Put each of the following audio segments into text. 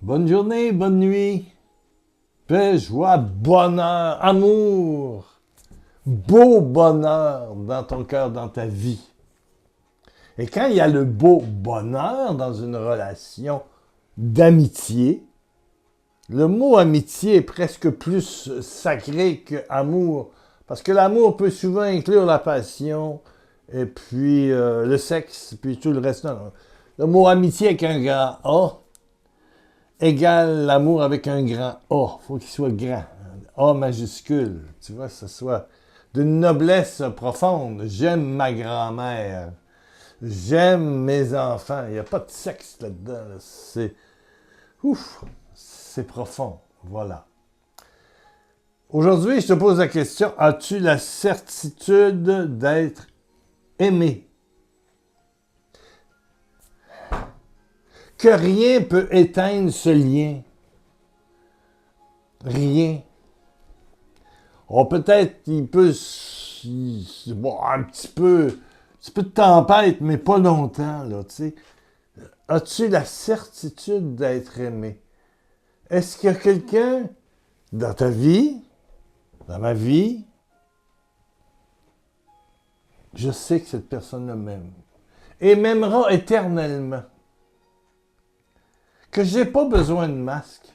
Bonne journée, bonne nuit. Paix, joie, bonheur, amour, beau bonheur dans ton cœur, dans ta vie. Et quand il y a le beau bonheur dans une relation d'amitié, le mot amitié est presque plus sacré que amour, parce que l'amour peut souvent inclure la passion, et puis le sexe, puis tout le reste. Non, non. Le mot amitié avec un grand A égale l'amour avec un grand A. Il faut qu'il soit grand. A majuscule. Tu vois, que ce soit d'une noblesse profonde. J'aime ma grand-mère. J'aime mes enfants. Il n'y a pas de sexe là-dedans. Là. C'est... Ouf! C'est profond. Voilà. Aujourd'hui, je te pose la question, as-tu la certitude d'être aimé? Que rien peut éteindre ce lien. Rien. Oh, peut-être il peut bon, un petit peu de tempête, mais pas longtemps, là, tu sais. As-tu la certitude d'être aimé? Est-ce qu'il y a quelqu'un dans ta vie, dans ma vie, je sais que cette personne-là m'aime et m'aimera éternellement, que j'ai pas besoin de masque,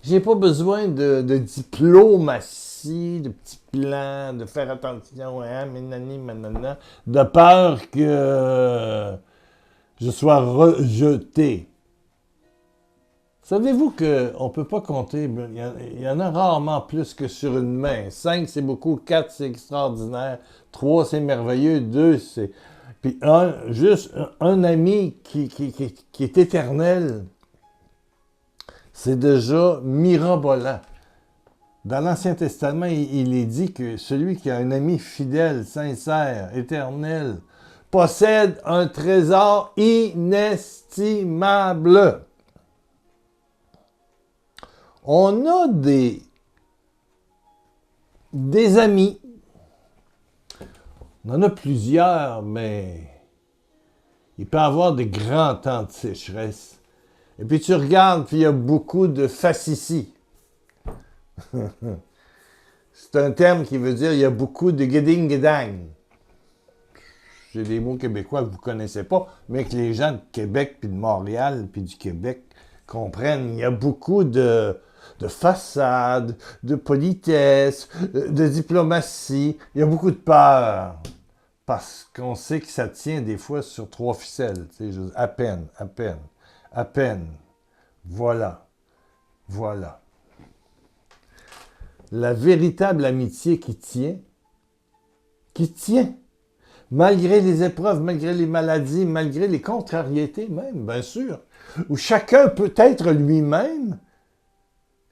j'ai pas besoin de diplomatie, de petits plans, de faire attention, hein, ménani, manana, de peur que je sois rejeté. Savez-vous qu'on ne peut pas compter, il y en a rarement plus que sur une main. 5, c'est beaucoup, 4, c'est extraordinaire, 3, c'est merveilleux, 2, c'est... Puis juste un ami qui est éternel, c'est déjà mirabolant. Dans l'Ancien Testament, il est dit que celui qui a un ami fidèle, sincère, éternel, possède un trésor inestimable. On a des amis. On en a plusieurs, mais il peut y avoir des grands temps de sécheresse. Et puis tu regardes, puis il y a beaucoup de facéties. C'est un terme qui veut dire il y a beaucoup de guéding-guédang. J'ai des mots québécois que vous ne connaissez pas, mais que les gens de Québec, puis de Montréal, puis du Québec comprennent. Il y a beaucoup de façade, de politesse, de diplomatie. Il y a beaucoup de peur. Parce qu'on sait que ça tient des fois sur 3 ficelles. À peine, à peine, à peine. Voilà. Voilà. La véritable amitié qui tient, malgré les épreuves, malgré les maladies, malgré les contrariétés même, bien sûr, où chacun peut être lui-même,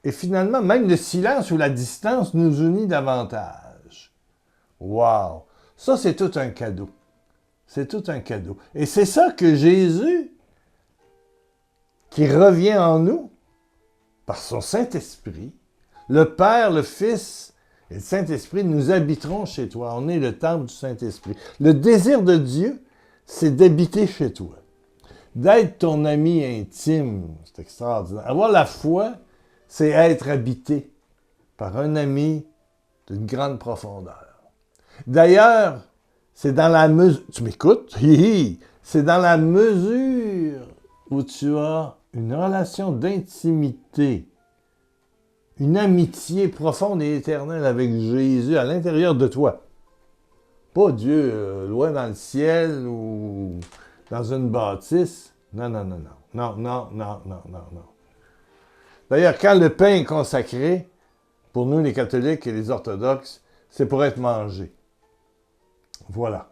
et finalement, même le silence ou la distance nous unit davantage. Wow! Ça, c'est tout un cadeau. C'est tout un cadeau. Et c'est ça que Jésus, qui revient en nous, par son Saint-Esprit, le Père, le Fils et le Saint-Esprit, nous habiterons chez toi. On est le temple du Saint-Esprit. Le désir de Dieu, c'est d'habiter chez toi. D'être ton ami intime. C'est extraordinaire. Avoir la foi, c'est être habité par un ami d'une grande profondeur. D'ailleurs, c'est dans la mesure... Tu m'écoutes? C'est dans la mesure où tu as une relation d'intimité, une amitié profonde et éternelle avec Jésus à l'intérieur de toi. Pas Dieu loin dans le ciel ou dans une bâtisse. Non, non, non, non. Non, non, non, non, non, non. D'ailleurs, quand le pain est consacré, pour nous les catholiques et les orthodoxes, c'est pour être mangé. Voilà.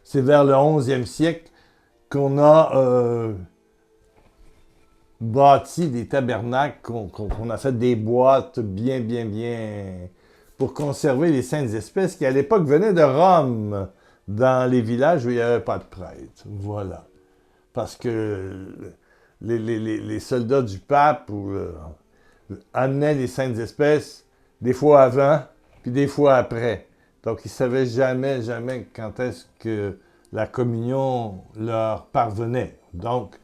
C'est vers le 11e siècle qu'on a bâti des tabernacles, qu'on a fait des boîtes bien, pour conserver les saintes espèces qui, à l'époque, venaient de Rome, dans les villages où il n'y avait pas de prêtre. Voilà. Parce que les soldats du pape amenaient les saintes espèces des fois avant, puis des fois après. Donc, ils ne savaient jamais quand est-ce que la communion leur parvenait. Donc,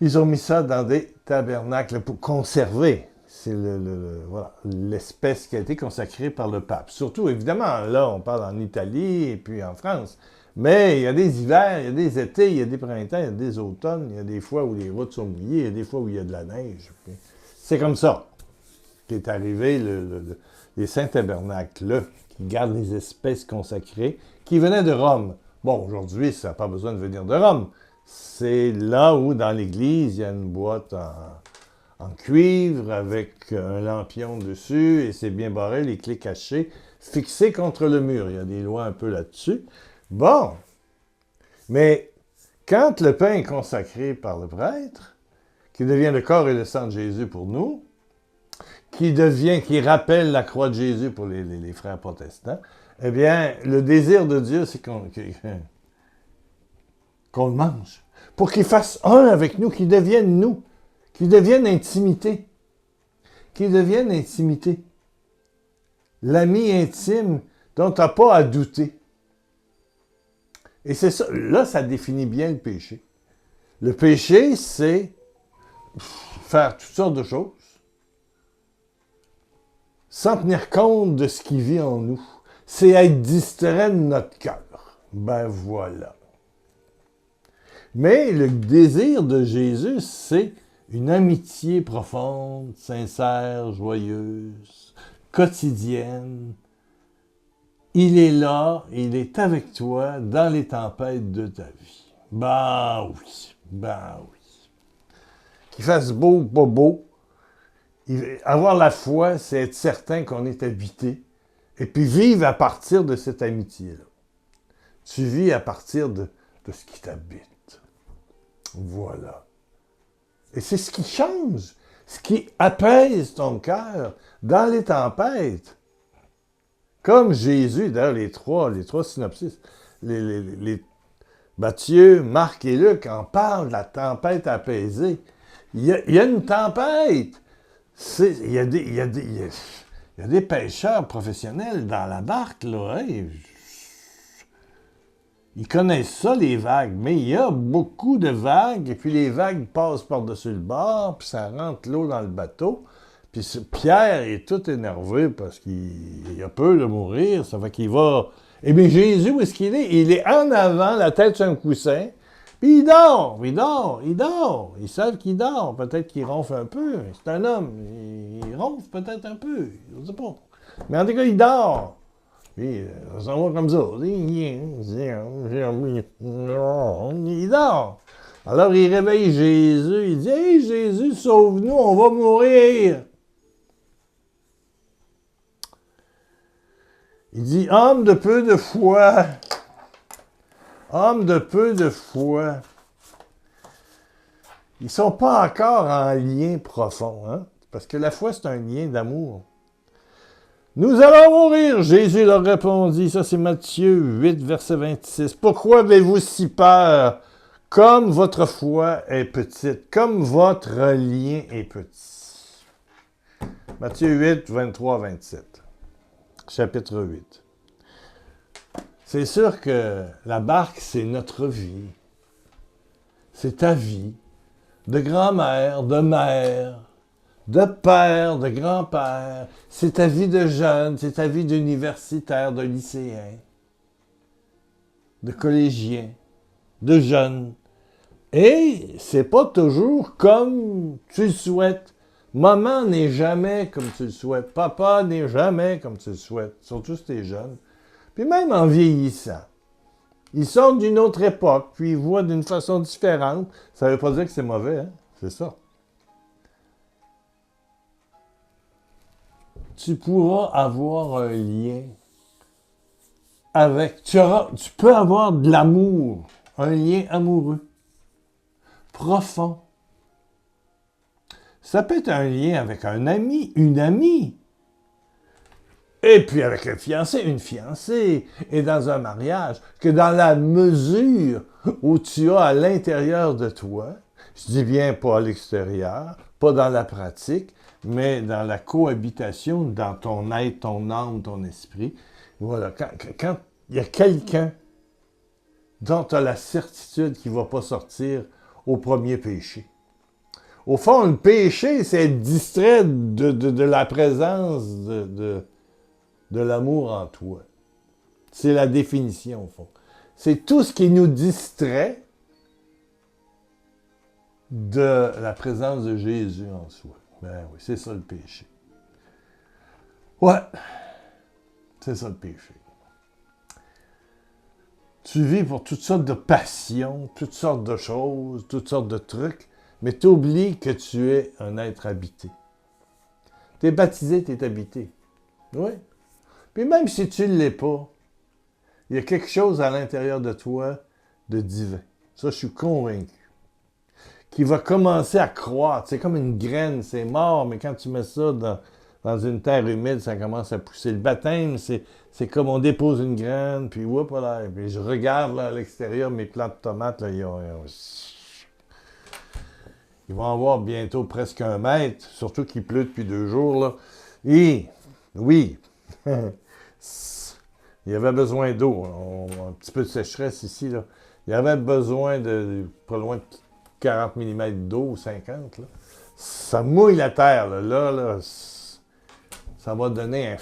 ils ont mis ça dans des tabernacles pour conserver. C'est voilà, l'espèce qui a été consacrée par le pape. Surtout, évidemment, là, on parle en Italie et puis en France. Mais il y a des hivers, il y a des étés, il y a des printemps, il y a des automnes, il y a des fois où les routes sont mouillées, il y a des fois où il y a de la neige. C'est comme ça qu'est arrivé les saints tabernacles, qui gardent les espèces consacrées, qui venaient de Rome. Bon, aujourd'hui, ça n'a pas besoin de venir de Rome. C'est là où, dans l'église, il y a une boîte en cuivre avec un lampion dessus et c'est bien barré, les clés cachées, fixées contre le mur. Il y a des lois un peu là-dessus. Bon, mais quand le pain est consacré par le prêtre, qui devient le corps et le sang de Jésus pour nous, qui rappelle la croix de Jésus pour les frères protestants, eh bien, le désir de Dieu, c'est qu'on le mange. Pour qu'il fasse un avec nous, qu'il devienne nous, qu'il devienne intimité. Qu'il devienne intimité. L'ami intime dont tu n'as pas à douter. Et c'est ça, là, ça définit bien le péché. Le péché, c'est faire toutes sortes de choses sans tenir compte de ce qui vit en nous. C'est être distrait de notre cœur. Ben voilà. Mais le désir de Jésus, c'est une amitié profonde, sincère, joyeuse, quotidienne. Il est là, il est avec toi dans les tempêtes de ta vie. Ben oui, ben oui. Qu'il fasse beau ou pas beau, avoir la foi, c'est être certain qu'on est habité, et puis vivre à partir de cette amitié-là. Tu vis à partir de ce qui t'habite. Voilà. Et c'est ce qui change, ce qui apaise ton cœur dans les tempêtes. Comme Jésus, d'ailleurs, les trois synopsis, Matthieu, Marc et Luc en parlent de la tempête apaisée. Il y a une tempête. Il y a des pêcheurs professionnels dans la barque, là. Hein? Ils connaissent ça, les vagues, mais il y a beaucoup de vagues, et puis les vagues passent par-dessus le bord, puis ça rentre l'eau dans le bateau. Puis Pierre est tout énervé parce qu'il a peur de mourir, ça fait qu'il va... Eh bien, Jésus, où est-ce qu'il est? Il est en avant, la tête sur un coussin, puis il dort. Ils savent qu'il dort, peut-être qu'il ronfle un peu. C'est un homme, il ronfle peut-être un peu, je ne sais pas. Mais en tout cas, il dort. Puis, ça s'en va comme ça. Il dort. Alors, il réveille Jésus. Il dit, « Hey, Jésus, sauve-nous, on va mourir. » Il dit, « Homme de peu de foi. Homme de peu de foi. » Ils ne sont pas encore en lien profond, hein? Parce que la foi, c'est un lien d'amour. Nous allons mourir, Jésus leur répondit. Ça, c'est Matthieu 8, verset 26. Pourquoi avez-vous si peur? Comme votre foi est petite, comme votre lien est petit. Matthieu 8, 23, 27. Chapitre 8. C'est sûr que la barque, c'est notre vie. C'est ta vie. De grand-mère, de mère, de père, de grand-père. C'est ta vie de jeune, c'est ta vie d'universitaire, de lycéen, de collégien, de jeune. Et c'est pas toujours comme tu le souhaites. Maman n'est jamais comme tu le souhaites. Papa n'est jamais comme tu le souhaites. Surtout si t'es jeune. Puis même en vieillissant. Ils sortent d'une autre époque, puis ils voient d'une façon différente. Ça ne veut pas dire que c'est mauvais, hein? C'est ça. Tu pourras avoir un lien avec... Tu peux avoir de l'amour, un lien amoureux, profond. Ça peut être un lien avec un ami, une amie. Et puis avec un fiancé, une fiancée. Et dans un mariage, que dans la mesure où tu as à l'intérieur de toi, je dis bien pas à l'extérieur, pas dans la pratique, mais dans la cohabitation, dans ton être, ton âme, ton esprit. Voilà, quand il y a quelqu'un dont tu as la certitude qu'il ne va pas sortir au premier péché. Au fond, le péché, c'est être distrait de la présence de l'amour en toi. C'est la définition, au fond. C'est tout ce qui nous distrait de la présence de Jésus en soi. Ben oui, c'est ça le péché. Ouais, c'est ça le péché. Tu vis pour toutes sortes de passions, toutes sortes de choses, toutes sortes de trucs, mais tu oublies que tu es un être habité. Tu es baptisé, tu es habité. Oui. Puis même si tu ne l'es pas, il y a quelque chose à l'intérieur de toi de divin. Ça, je suis convaincu. Qui va commencer à croître. C'est comme une graine, c'est mort, mais quand tu mets ça dans une terre humide, ça commence à pousser. Le baptême, c'est comme on dépose une graine, puis voilà, puis je regarde là, à l'extérieur, mes plants de tomates, là, ils vont avoir bientôt presque 1 mètre, surtout qu'il pleut depuis 2 jours, là. Et, oui, il y avait besoin d'eau, un petit peu de sécheresse ici, là. Il y avait besoin de pas loin de 40 mm d'eau, ou 50, là. Ça mouille la terre, là. Là, ça va donner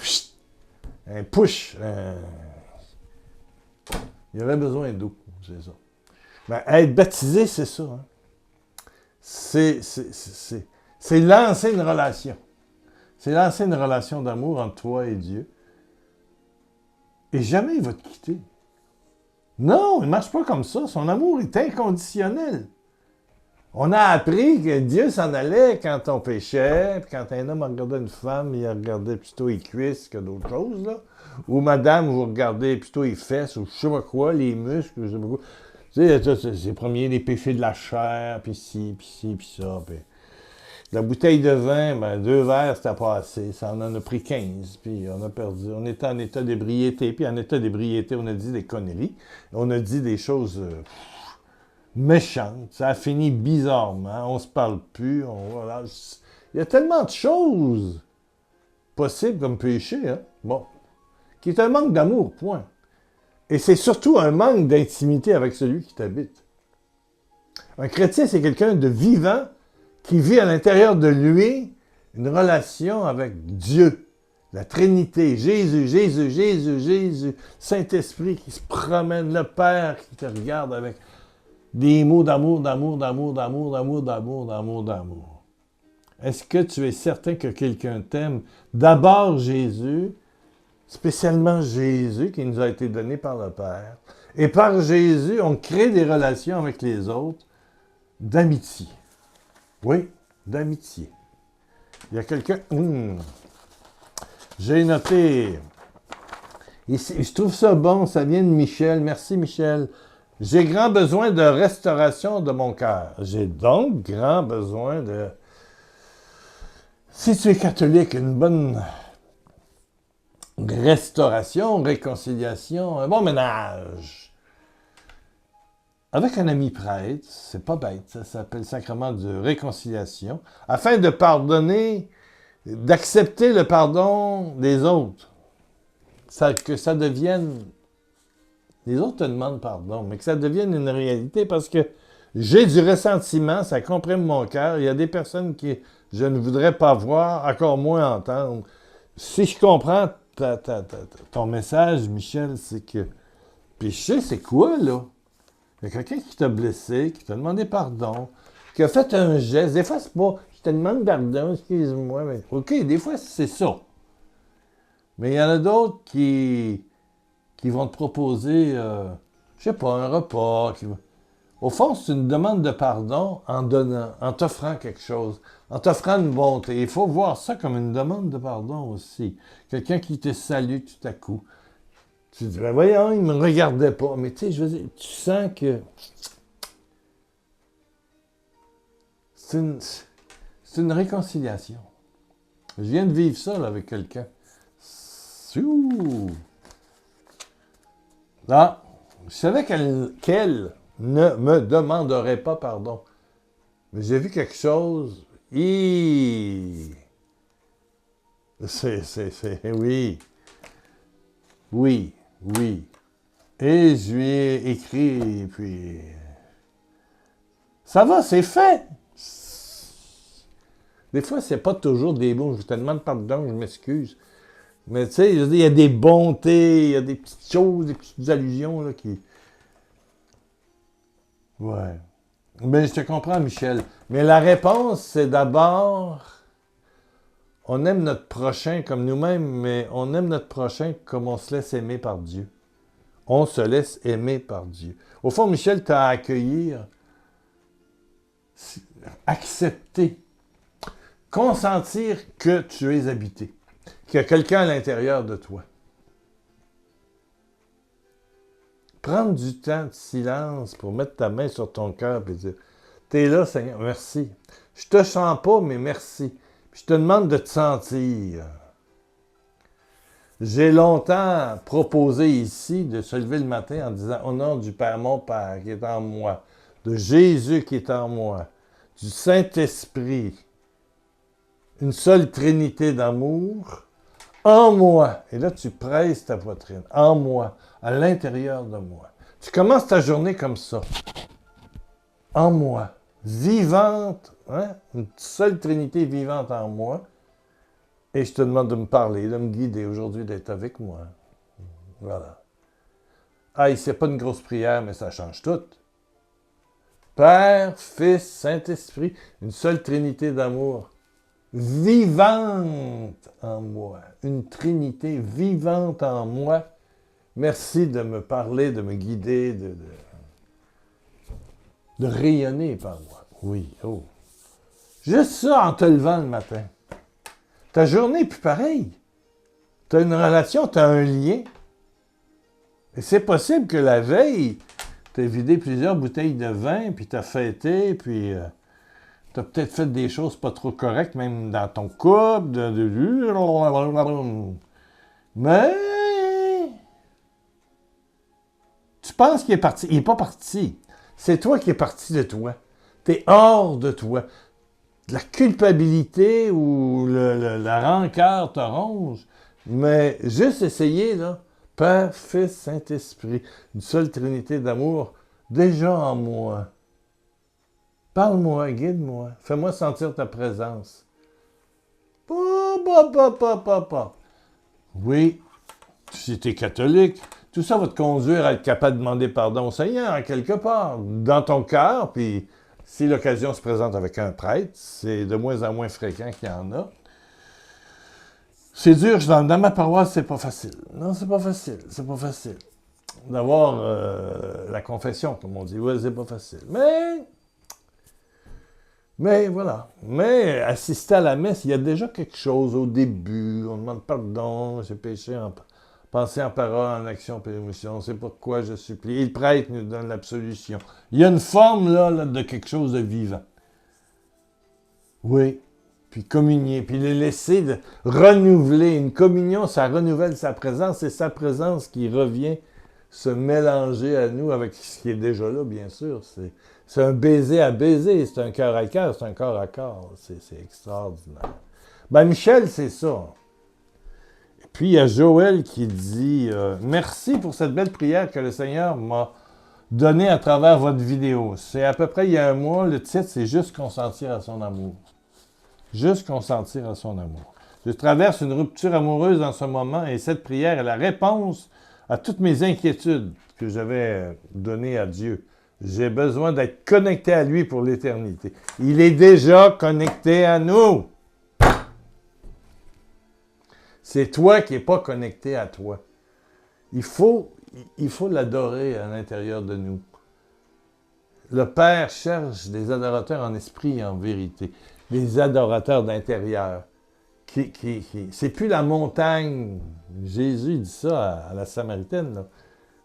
un push. Il y avait besoin d'eau, c'est ça. Ben, être baptisé, c'est ça. Hein. C'est lancer une relation. C'est lancer une relation d'amour entre toi et Dieu. Et jamais il va te quitter. Non, il ne marche pas comme ça. Son amour est inconditionnel. On a appris que Dieu s'en allait quand on péchait, puis quand un homme regardait une femme, il regardait plutôt les cuisses que d'autres choses, là. Ou madame, vous regardez plutôt les fesses, ou je sais pas quoi, les muscles, je sais pas quoi. Tu sais, c'est premier les péchés de la chair, puis ci, puis ça. Puis la bouteille de vin, ben 2 verres, c'était pas assez. Ça en a pris 15, puis on a perdu. On était en état d'ébriété, puis en état d'ébriété, on a dit des conneries. On a dit des choses... méchante, ça a fini bizarrement, on se parle plus, voilà. Il y a tellement de choses possibles comme péché, hein? Bon, qui est un manque d'amour, point. Et c'est surtout un manque d'intimité avec celui qui t'habite. Un chrétien, c'est quelqu'un de vivant qui vit à l'intérieur de lui une relation avec Dieu, la Trinité, Jésus, Jésus, Jésus, Jésus, Saint-Esprit qui se promène, le Père qui te regarde avec des mots d'amour, d'amour, d'amour, d'amour, d'amour, d'amour, d'amour, d'amour. Est-ce que tu es certain que quelqu'un t'aime? D'abord Jésus, spécialement Jésus qui nous a été donné par le Père. Et par Jésus, on crée des relations avec les autres d'amitié. Oui, d'amitié. Il y a quelqu'un... J'ai noté... Ici, je trouve ça bon, ça vient de Michel. Merci Michel. J'ai grand besoin de restauration de mon cœur. J'ai donc grand besoin de... Si tu es catholique, une bonne restauration, réconciliation, un bon ménage. Avec un ami prêtre, c'est pas bête, ça s'appelle sacrement de réconciliation, afin de pardonner, d'accepter le pardon des autres. Que ça devienne... Les autres te demandent pardon, mais que ça devienne une réalité parce que j'ai du ressentiment, ça comprime mon cœur. Il y a des personnes que je ne voudrais pas voir, encore moins entendre. Si je comprends ton message, Michel, c'est que péché, c'est quoi, là? Il y a quelqu'un qui t'a blessé, qui t'a demandé pardon, qui a fait un geste. Des fois, c'est pas « je te demande pardon, excuse-moi ». Mais... OK, des fois, c'est ça. Mais il y en a d'autres qui vont te proposer, je sais pas, un repas. Au fond, c'est une demande de pardon en donnant, en t'offrant quelque chose, en t'offrant une bonté. Il faut voir ça comme une demande de pardon aussi. Quelqu'un qui te salue tout à coup. Tu dis, ben voyons, il ne me regardait pas. Mais tu sais, je veux dire, tu sens que c'est une réconciliation. Je viens de vivre ça là, avec quelqu'un. Là, je savais qu'elle ne me demanderait pas pardon. Mais j'ai vu quelque chose. Oui. Oui. Oui. Oui. Et je lui ai écrit, et puis... Ça va, c'est fait! Des fois, c'est pas toujours des mots. Je te demande pardon, je m'excuse. Mais tu sais, il y a des bontés, il y a des petites choses, des petites allusions là, qui... Ouais. Mais je te comprends, Michel. Mais la réponse, c'est d'abord... On aime notre prochain comme nous-mêmes, mais on aime notre prochain comme on se laisse aimer par Dieu. On se laisse aimer par Dieu. Au fond, Michel, tu as à accueillir, accepter, consentir que tu es habité, qu'il y a quelqu'un à l'intérieur de toi. Prendre du temps de silence pour mettre ta main sur ton cœur et dire « T'es là, Seigneur, merci. Je te sens pas, mais merci. Puis je te demande de te sentir. » J'ai longtemps proposé ici de se lever le matin en disant « Au nom du Père, mon Père qui est en moi, de Jésus qui est en moi, du Saint-Esprit, une seule trinité d'amour, en moi. » Et là, tu presses ta poitrine. En moi, à l'intérieur de moi. Tu commences ta journée comme ça. En moi. Vivante, hein? Une seule trinité vivante en moi. Et je te demande de me parler, de me guider aujourd'hui, d'être avec moi. Voilà. Ah, c'est pas une grosse prière, mais ça change tout. Père, Fils, Saint-Esprit, une seule trinité d'amour. Vivante en moi. Une trinité vivante en moi. Merci de me parler, de me guider, de rayonner par moi. Oui, oh. Juste ça en te levant le matin. Ta journée est plus pareille. Tu as une relation, tu as un lien. Et c'est possible que la veille, tu as vidé plusieurs bouteilles de vin, puis tu as fêté, puis tu as peut-être fait des choses pas trop correctes, même dans ton couple. Mais tu penses qu'il est parti. Il n'est pas parti. C'est toi qui es parti de toi. Tu es hors de toi. La culpabilité ou la rancœur te ronge. Mais juste essayer, là, Père, Fils, Saint-Esprit, une seule trinité d'amour, déjà en moi. Parle-moi, guide-moi, fais-moi sentir ta présence. Oui, si tu es catholique, tout ça va te conduire à être capable de demander pardon au Seigneur, quelque part, dans ton cœur, puis si l'occasion se présente avec un prêtre, c'est de moins en moins fréquent qu'il y en a. C'est dur, dans ma paroisse, c'est pas facile. Non, c'est pas facile, c'est pas facile. D'avoir la confession, comme on dit, ouais, c'est pas facile. Mais voilà. Mais assister à la messe, il y a déjà quelque chose au début. On demande pardon, j'ai péché en pensée, en parole, en action, en émotion. C'est pourquoi je supplie. Et le prêtre nous donne l'absolution. Il y a une forme là, de quelque chose de vivant. Oui. Puis communier, puis les laisser de renouveler. Une communion, ça renouvelle sa présence. C'est sa présence qui revient se mélanger à nous avec ce qui est déjà là, bien sûr. C'est un baiser à baiser, c'est un cœur à cœur, c'est un corps à corps. C'est extraordinaire. Ben Michel, c'est ça. Et puis il y a Joël qui dit merci pour cette belle prière que le Seigneur m'a donnée à travers votre vidéo. C'est à peu près il y a un mois, le titre c'est Juste consentir à son amour. Juste consentir à son amour. Je traverse une rupture amoureuse en ce moment et cette prière est la réponse à toutes mes inquiétudes que j'avais données à Dieu. J'ai besoin d'être connecté à lui pour l'éternité. Il est déjà connecté à nous. C'est toi qui n'es pas connecté à toi. Il faut l'adorer à l'intérieur de nous. Le Père cherche des adorateurs en esprit et en vérité. Des adorateurs d'intérieur. C'est plus la montagne. Jésus dit ça à la Samaritaine, là,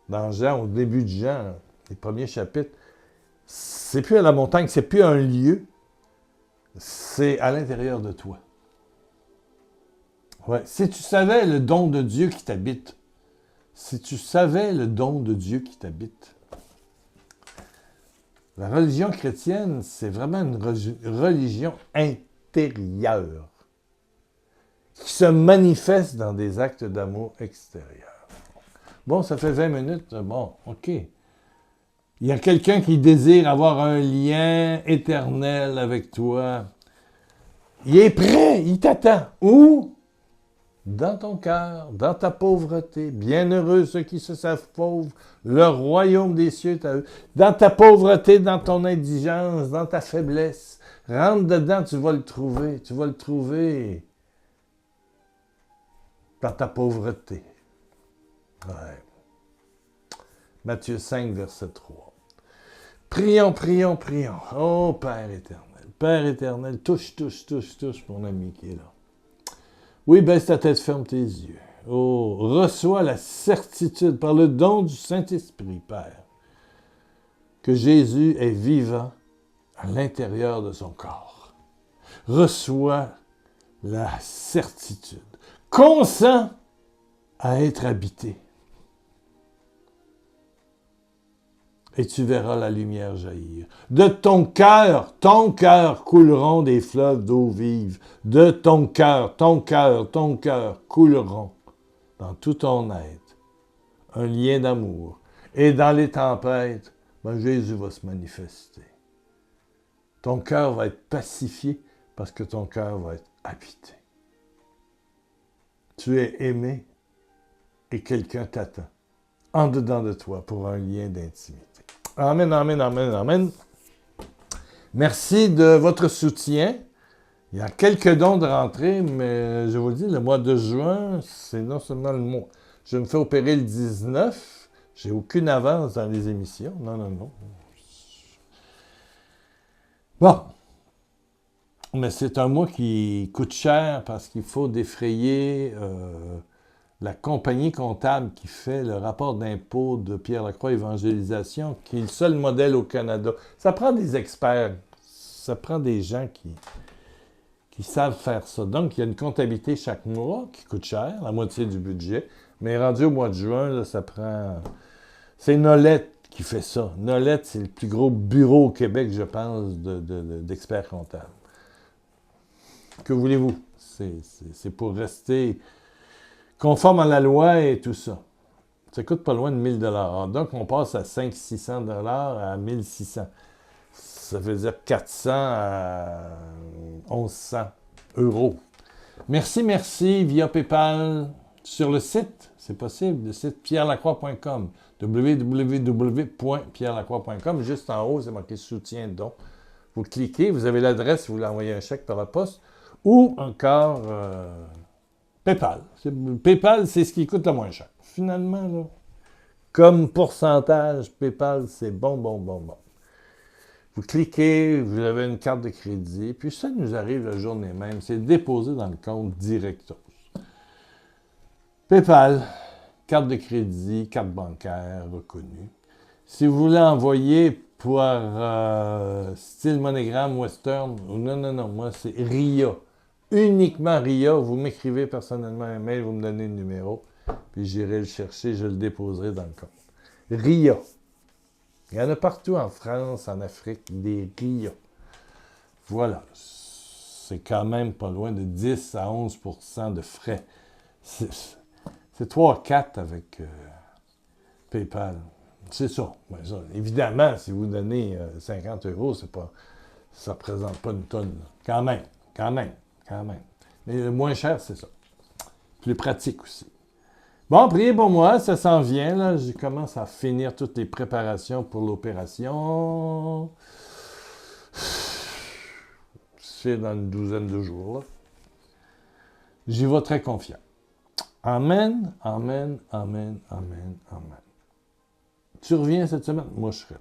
dans Jean, au début de Jean, les premiers chapitres. C'est plus à la montagne, c'est plus un lieu. C'est à l'intérieur de toi. Ouais. Si tu savais le don de Dieu qui t'habite, si tu savais le don de Dieu qui t'habite, la religion chrétienne, c'est vraiment une religion intérieure qui se manifeste dans des actes d'amour extérieurs. Bon, ça fait 20 minutes. Bon, OK. Il y a quelqu'un qui désire avoir un lien éternel avec toi. Il est prêt, il t'attend. Où? Dans ton cœur, dans ta pauvreté. Bienheureux ceux qui se savent pauvres, le royaume des cieux est à eux. Dans ta pauvreté, dans ton indigence, dans ta faiblesse. Rentre dedans, tu vas le trouver. Tu vas le trouver dans ta pauvreté. Ouais. Matthieu 5, verset 3. Prions, prions, prions. Oh, Père éternel. Père éternel, touche, touche, touche, touche mon ami qui est là. Oui, baisse ta tête, ferme tes yeux. Oh, reçois la certitude par le don du Saint-Esprit, Père, que Jésus est vivant à l'intérieur de son corps. Reçois la certitude. Consent à être habité. Et tu verras la lumière jaillir. De ton cœur couleront des fleuves d'eau vive. De ton cœur couleront dans tout ton être un lien d'amour. Et dans les tempêtes, Jésus va se manifester. Ton cœur va être pacifié parce que ton cœur va être habité. Tu es aimé et quelqu'un t'attend en dedans de toi pour un lien d'intimité. Amen, amen, amen, amen. Merci de votre soutien. Il y a quelques dons de rentrée, mais je vous le dis, le mois de juin, c'est non seulement le mois. Je me fais opérer le 19. J'ai aucune avance dans les émissions. Non, non, non. Bon. Mais c'est un mois qui coûte cher parce qu'il faut défrayer la compagnie comptable qui fait le rapport d'impôt de Pierre Lacroix Évangélisation, qui est le seul modèle au Canada. Ça prend des experts. Ça prend des gens qui savent faire ça. Donc, il y a une comptabilité chaque mois qui coûte cher, la moitié du budget. Mais rendu au mois de juin, là, ça prend... C'est Nolette qui fait ça. Nolette, c'est le plus gros bureau au Québec, je pense, d'experts comptables. Que voulez-vous? C'est pour rester conforme à la loi et tout ça. Ça coûte pas loin de 1 000 $. Donc, on passe à 500-600 $ à 1 600. Ça veut dire 400 à 1 100 €. Merci, merci, via PayPal, sur le site, c'est possible, le site pierrelacroix.com, www.pierrelacroix.com, juste en haut, c'est marqué « Soutien don ». Vous cliquez, vous avez l'adresse, vous voulez envoyer un chèque par la poste, ou encore PayPal. PayPal, c'est ce qui coûte le moins cher. Finalement, là, comme pourcentage, PayPal, c'est bon. Vous cliquez, vous avez une carte de crédit, puis ça nous arrive la journée même. C'est déposé dans le compte directos. PayPal, carte de crédit, carte bancaire reconnue. Si vous voulez envoyer pour style monogramme western, non, moi c'est RIA. Uniquement RIA, vous m'écrivez personnellement un mail, vous me donnez le numéro, puis j'irai le chercher, je le déposerai dans le compte. RIA. Il y en a partout en France, en Afrique, des RIA. Voilà. C'est quand même pas loin de 10 à 11 % de frais. C'est 3-4 avec PayPal. C'est ça. Ben ça. Évidemment, si vous donnez 50 €, ça ne représente pas une tonne. Quand même. Mais le moins cher, c'est ça. Plus pratique aussi. Bon, priez pour moi, ça s'en vient. Là. Je commence à finir toutes les préparations pour l'opération. C'est dans une douzaine de jours. Là. J'y vais très confiant. Amen. Tu reviens cette semaine? Moi, je serai là.